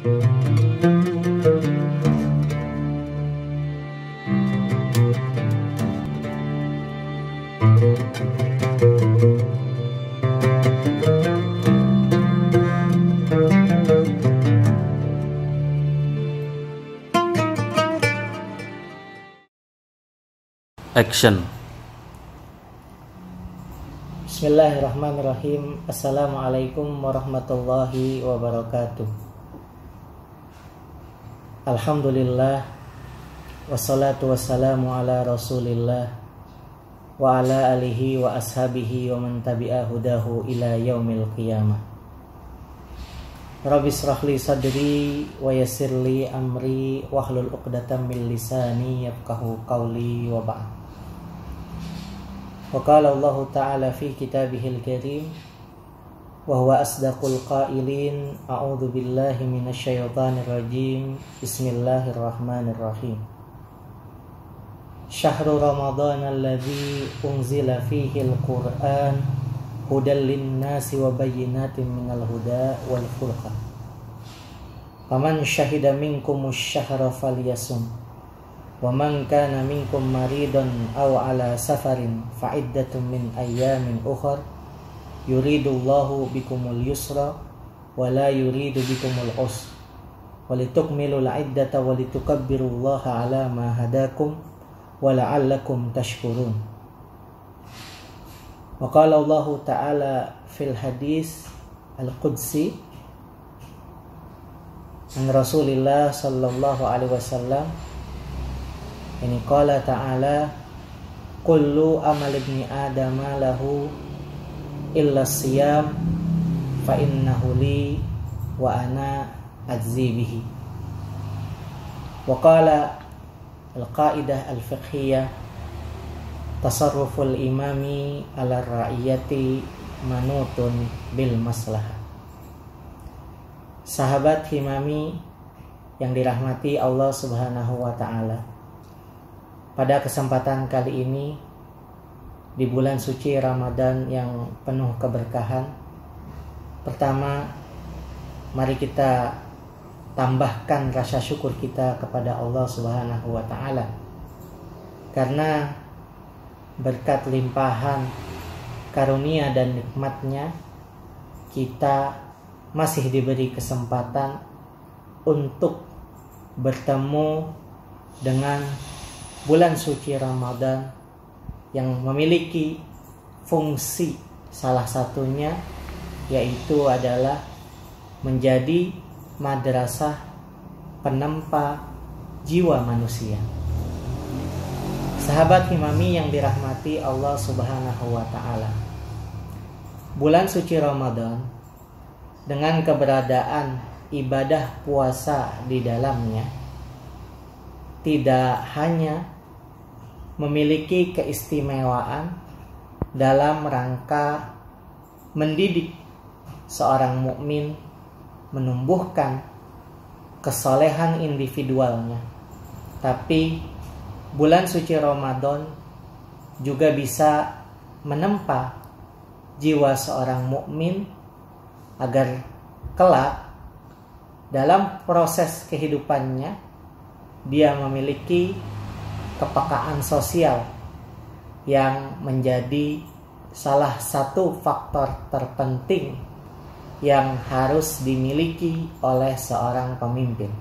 Action. Bismillahirrahmanirrahim. Assalamualaikum warahmatullahi wabarakatuh. Alhamdulillah, wassalatu wassalamu ala rasulillah wa ala alihi wa ashabihi wa man tabi'a hudahu ila yaumil qiyamah. Rabbi shrah li sadri wa yassir li amri wahlul 'uqdatam min lisani yafqahu qawli wa ba'd. Wa qala Allah ta'ala fi kitabihil karim wa huwa asdaqul qailin, a'udzu billahi minasy syaithanir rajim. Bismillahirrahmanirrahim. Syahrul Ramadan alladzi unzila fihil Qur'an hudal linnasi wa bayyinatin minal huda wal furqan. Faman syahida minkumus syahra falyasum. Wa man kana minkum maridan aw ala safarin fa iddatun min ayyamin ukhra yuridullahu bikumul yusra wa la yuridu bikumul usra wa litukmilul iddata wa litukabbirullaha ala ma hadakum wa la'allakum tashkurun. Wa qala Allah ta'ala fil hadis al-qudsi an Rasulillah sallallahu alaihi wasallam, ini qala ta'ala, kullu amal ibni adama lahu illa siyam fa innahu li wa ana ajzi bihi. Wa qala al-qaidah al-fiqhiyah, tasarruful imami ala ra'iyati manutun bil maslahah. Sahabat Himami yang dirahmati Allah Subhanahu wa ta'ala, pada kesempatan kali ini di bulan suci Ramadan yang penuh keberkahan, pertama mari kita tambahkan rasa syukur kita kepada Allah Subhanahu wa ta'ala, karena berkat limpahan karunia dan nikmatnya kita masih diberi kesempatan untuk bertemu dengan bulan suci Ramadan yang memiliki fungsi salah satunya yaitu adalah menjadi madrasah penempa jiwa manusia. Sahabat Himami yang dirahmati Allah Subhanahu wa ta'ala, bulan suci Ramadan dengan keberadaan ibadah puasa di dalamnya tidak hanya memiliki keistimewaan dalam rangka mendidik seorang mukmin, menumbuhkan kesolehan individualnya, tapi bulan suci Ramadan juga bisa menempa jiwa seorang mukmin agar kelak dalam proses kehidupannya dia memiliki kepekaan sosial yang menjadi salah satu faktor terpenting yang harus dimiliki oleh seorang pemimpin.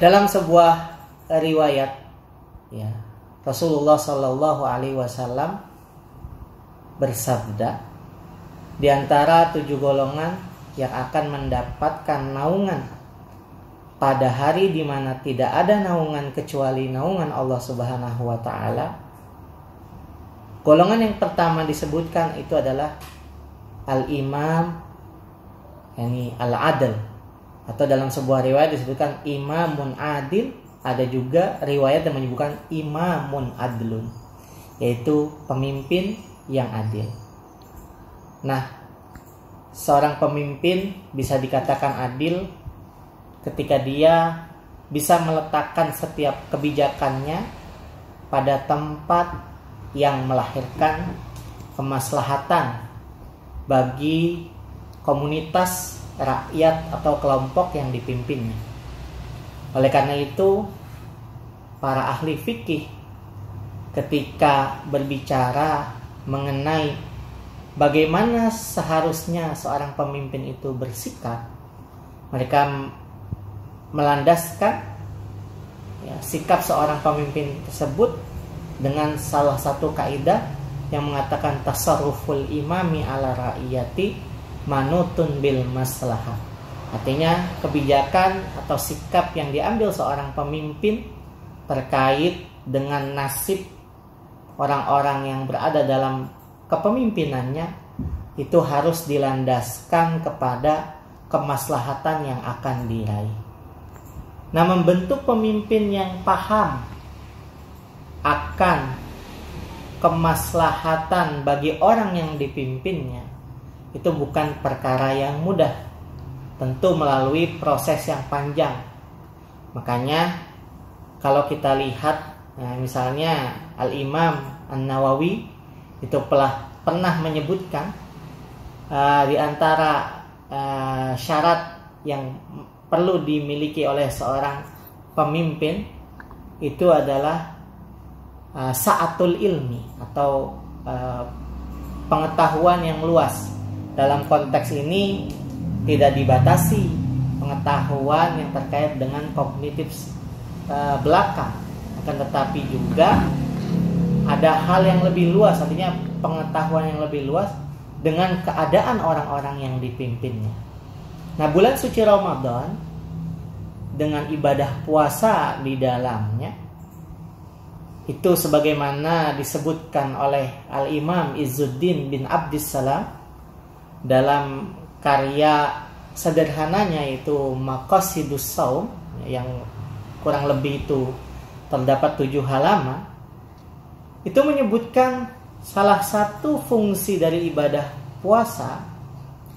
Dalam sebuah riwayat, ya, Rasulullah Shallallahu Alaihi Wasallam bersabda, di antara 7 golongan yang akan mendapatkan naungan pada hari di mana tidak ada naungan kecuali naungan Allah Subhanahu wa ta'ala, golongan yang pertama disebutkan itu adalah al-imam, yakni al-adl, atau dalam sebuah riwayat disebutkan imamun adil. Ada juga riwayat yang menyebutkan imamun adlun, yaitu pemimpin yang adil. Nah, seorang pemimpin bisa dikatakan adil ketika dia bisa meletakkan setiap kebijakannya pada tempat yang melahirkan kemaslahatan bagi komunitas rakyat atau kelompok yang dipimpinnya. Oleh karena itu, para ahli fikih ketika berbicara mengenai bagaimana seharusnya seorang pemimpin itu bersikap, mereka melandaskan sikap seorang pemimpin tersebut dengan salah satu kaidah yang mengatakan tasarruful imami ala ra'iyati manutun bil maslahah. Artinya kebijakan atau sikap yang diambil seorang pemimpin terkait dengan nasib orang-orang yang berada dalam kepemimpinannya itu harus dilandaskan kepada kemaslahatan yang akan diraih. Nah, membentuk pemimpin yang paham akan kemaslahatan bagi orang yang dipimpinnya itu bukan perkara yang mudah, tentu melalui proses yang panjang. Makanya kalau kita lihat misalnya Al-Imam An-Nawawi itu pernah menyebutkan di antara syarat yang perlu dimiliki oleh seorang pemimpin itu adalah sa'atul ilmi atau pengetahuan yang luas. Dalam konteks ini tidak dibatasi pengetahuan yang terkait dengan kognitif belaka, akan tetapi juga ada hal yang lebih luas, artinya pengetahuan yang lebih luas dengan keadaan orang-orang yang dipimpinnya. Nah, bulan suci Ramadan dengan ibadah puasa di dalamnya itu sebagaimana disebutkan oleh Al-Imam Izzuddin bin Abdissalam dalam karya sederhananya itu Maqasidus Shaum yang kurang lebih itu terdapat 7 halaman, itu menyebutkan salah satu fungsi dari ibadah puasa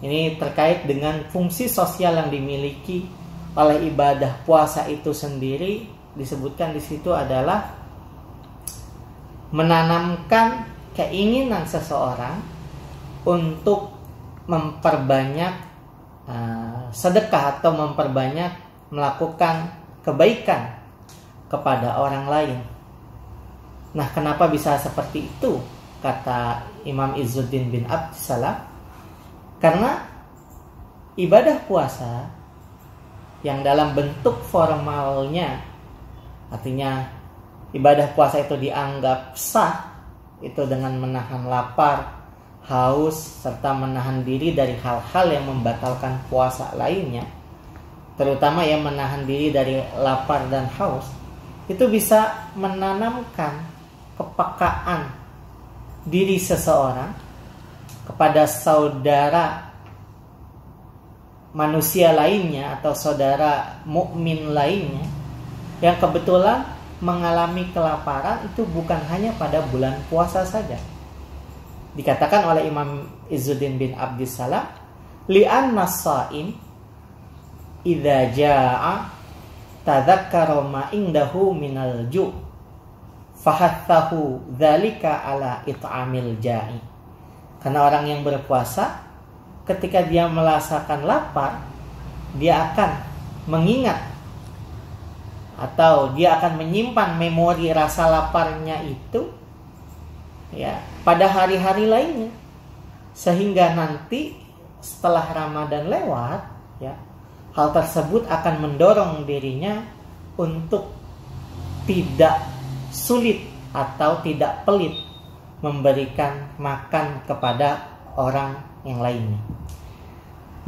ini terkait dengan fungsi sosial yang dimiliki oleh ibadah puasa itu sendiri. Disebutkan di situ adalah menanamkan keinginan seseorang untuk memperbanyak sedekah atau memperbanyak melakukan kebaikan kepada orang lain. Nah, kenapa bisa seperti itu? Kata Imam Izzuddin bin Abdissalam, karena ibadah puasa yang dalam bentuk formalnya, artinya ibadah puasa itu dianggap sah itu dengan menahan lapar, haus, serta menahan diri dari hal-hal yang membatalkan puasa lainnya, terutama yang menahan diri dari lapar dan haus, itu bisa menanamkan kepekaan diri seseorang kepada saudara manusia lainnya atau saudara mukmin lainnya yang kebetulan mengalami kelaparan, itu bukan hanya pada bulan puasa saja. Dikatakan oleh Imam Izzuddin bin Abdissalam, li'anna as-sha'im idza jaa'a tadzakkara ma indahu minal ju' fahathahu dzalika ala it'amil ja'i. Karena orang yang berpuasa ketika dia merasakan lapar, dia akan mengingat atau dia akan menyimpan memori rasa laparnya itu pada hari-hari lainnya, sehingga nanti setelah Ramadan lewat hal tersebut akan mendorong dirinya untuk tidak sulit atau tidak pelit memberikan makan kepada orang yang lainnya.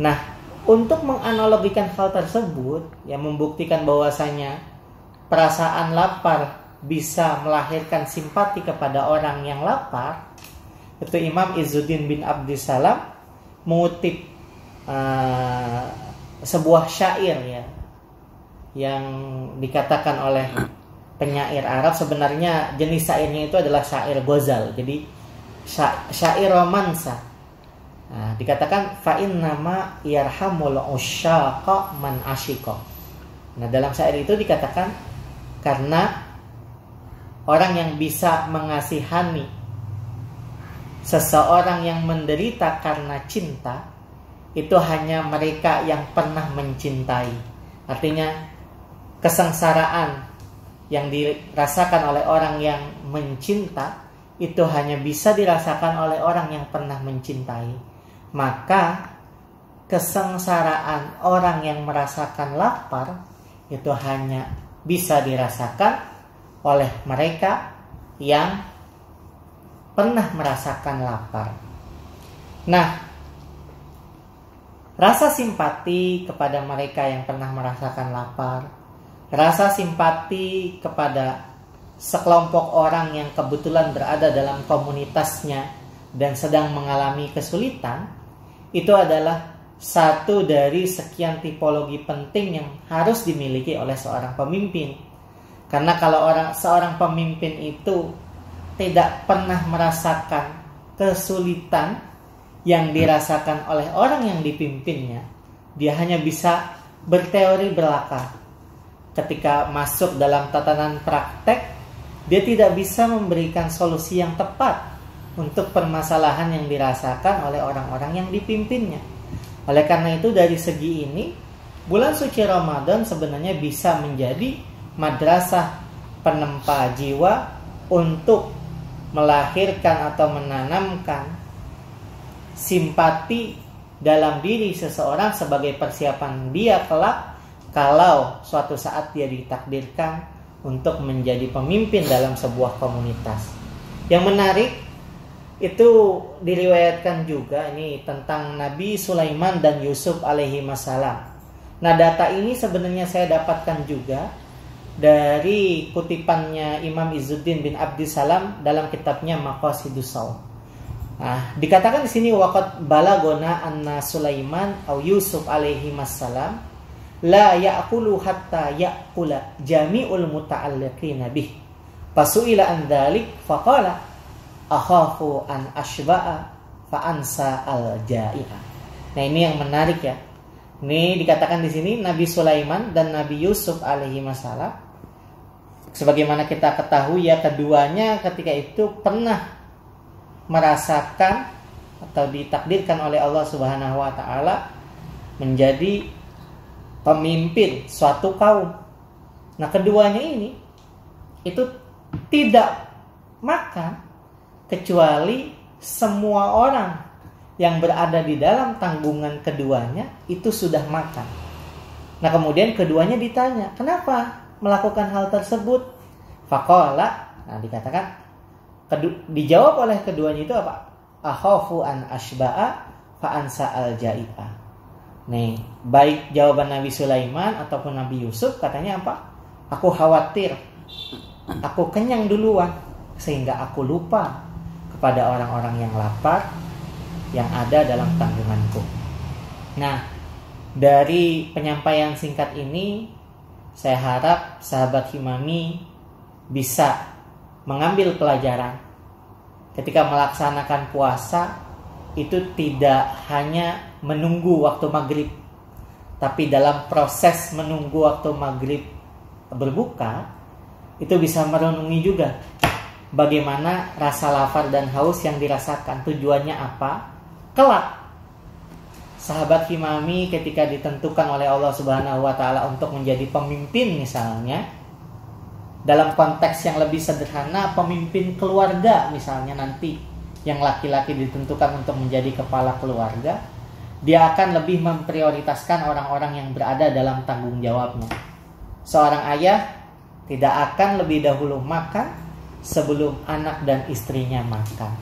Nah, untuk menganalogikan hal tersebut, membuktikan bahwasanya perasaan lapar bisa melahirkan simpati kepada orang yang lapar, itu Imam Izzuddin bin Abdissalam mengutip sebuah syair yang dikatakan oleh penyair Arab. Sebenarnya jenis syairnya itu adalah syair ghazal, jadi syair romansa. Nah, dikatakan fa innama yarhamul usyaqa man ashiqa. Nah, dalam syair itu dikatakan karena orang yang bisa mengasihani seseorang yang menderita karena cinta itu hanya mereka yang pernah mencintai. Artinya kesengsaraan yang dirasakan oleh orang yang mencinta itu hanya bisa dirasakan oleh orang yang pernah mencintai. Maka kesengsaraan orang yang merasakan lapar itu hanya bisa dirasakan oleh mereka yang pernah merasakan lapar. Nah, rasa simpati kepada mereka yang pernah merasakan lapar, rasa simpati kepada sekelompok orang yang kebetulan berada dalam komunitasnya dan sedang mengalami kesulitan, itu adalah satu dari sekian tipologi penting yang harus dimiliki oleh seorang pemimpin. Karena kalau seorang pemimpin itu tidak pernah merasakan kesulitan yang dirasakan oleh orang yang dipimpinnya, dia hanya bisa berteori belaka. Ketika masuk dalam tatanan praktek, dia tidak bisa memberikan solusi yang tepat untuk permasalahan yang dirasakan oleh orang-orang yang dipimpinnya. Oleh karena itu, dari segi ini, bulan suci Ramadan sebenarnya bisa menjadi madrasah penempa jiwa untuk melahirkan atau menanamkan simpati dalam diri seseorang sebagai persiapan dia kelak kalau suatu saat dia ditakdirkan untuk menjadi pemimpin dalam sebuah komunitas. Yang menarik itu diriwayatkan juga ini tentang Nabi Sulaiman dan Yusuf alaihi wassalam. Nah, data ini sebenarnya saya dapatkan juga dari kutipannya Imam Izzuddin bin Abdissalam dalam kitabnya Maqasidus Shaum. Nah, dikatakan di sini waqad balagona anna Sulaiman atau Yusuf alaihi wassalam la ya'kulu hatta ya'kula jami'ul muta'alliqina bih. Fasu'ila an dzalik faqala akhafu an ashba'a fa ansa al-ja'i'a. Nah, ini yang menarik ya. Ini dikatakan di sini Nabi Sulaiman dan Nabi Yusuf alaihi wassalam, sebagaimana kita ketahui ya, keduanya ketika itu pernah merasakan atau ditakdirkan oleh Allah Subhanahu wa taala menjadi pemimpin suatu kaum. Nah, keduanya ini itu tidak makan kecuali semua orang yang berada di dalam tanggungan keduanya itu sudah makan. Nah, kemudian keduanya ditanya, "Kenapa melakukan hal tersebut?" Faqala, nah dikatakan dijawab oleh keduanya itu apa? Akhafu an ashba'a fa ansa al-ja'i'a. Nih, baik jawaban Nabi Sulaiman ataupun Nabi Yusuf katanya apa? Aku khawatir aku kenyang duluan sehingga aku lupa kepada orang-orang yang lapar yang ada dalam tanggunganku. Nah, dari penyampaian singkat ini saya harap sahabat Himami bisa mengambil pelajaran ketika melaksanakan puasa itu tidak hanya menunggu waktu maghrib, tapi dalam proses menunggu waktu maghrib berbuka itu bisa merenungi juga bagaimana rasa lapar dan haus yang dirasakan, tujuannya apa kelak sahabat Himami ketika ditentukan oleh Allah Subhanahu wa taala untuk menjadi pemimpin, misalnya dalam konteks yang lebih sederhana pemimpin keluarga misalnya, nanti yang laki-laki ditentukan untuk menjadi kepala keluarga, dia akan lebih memprioritaskan orang-orang yang berada dalam tanggung jawabnya. Seorang ayah tidak akan lebih dahulu makan sebelum anak dan istrinya makan.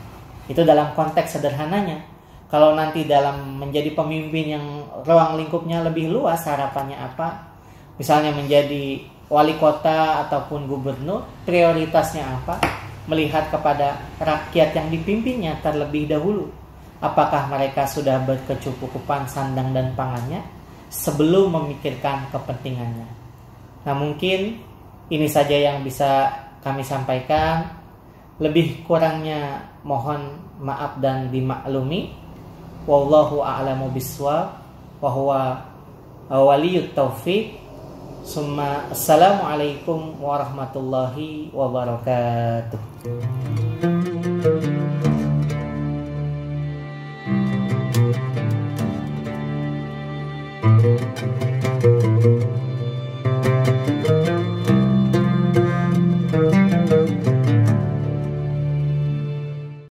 Itu dalam konteks sederhananya. Kalau nanti dalam menjadi pemimpin yang ruang lingkupnya lebih luas, harapannya apa? Misalnya menjadi wali kota ataupun gubernur, prioritasnya apa? Melihat kepada rakyat yang dipimpinnya terlebih dahulu. Apakah mereka sudah berkecukupan sandang dan pangannya sebelum memikirkan kepentingannya. Nah, mungkin ini saja yang bisa kami sampaikan. Lebih kurangnya mohon maaf dan dimaklumi. Wallahu a'lamu bishawab wa huwa waliyut taufiq. Assalamualaikum warahmatullahi wabarakatuh.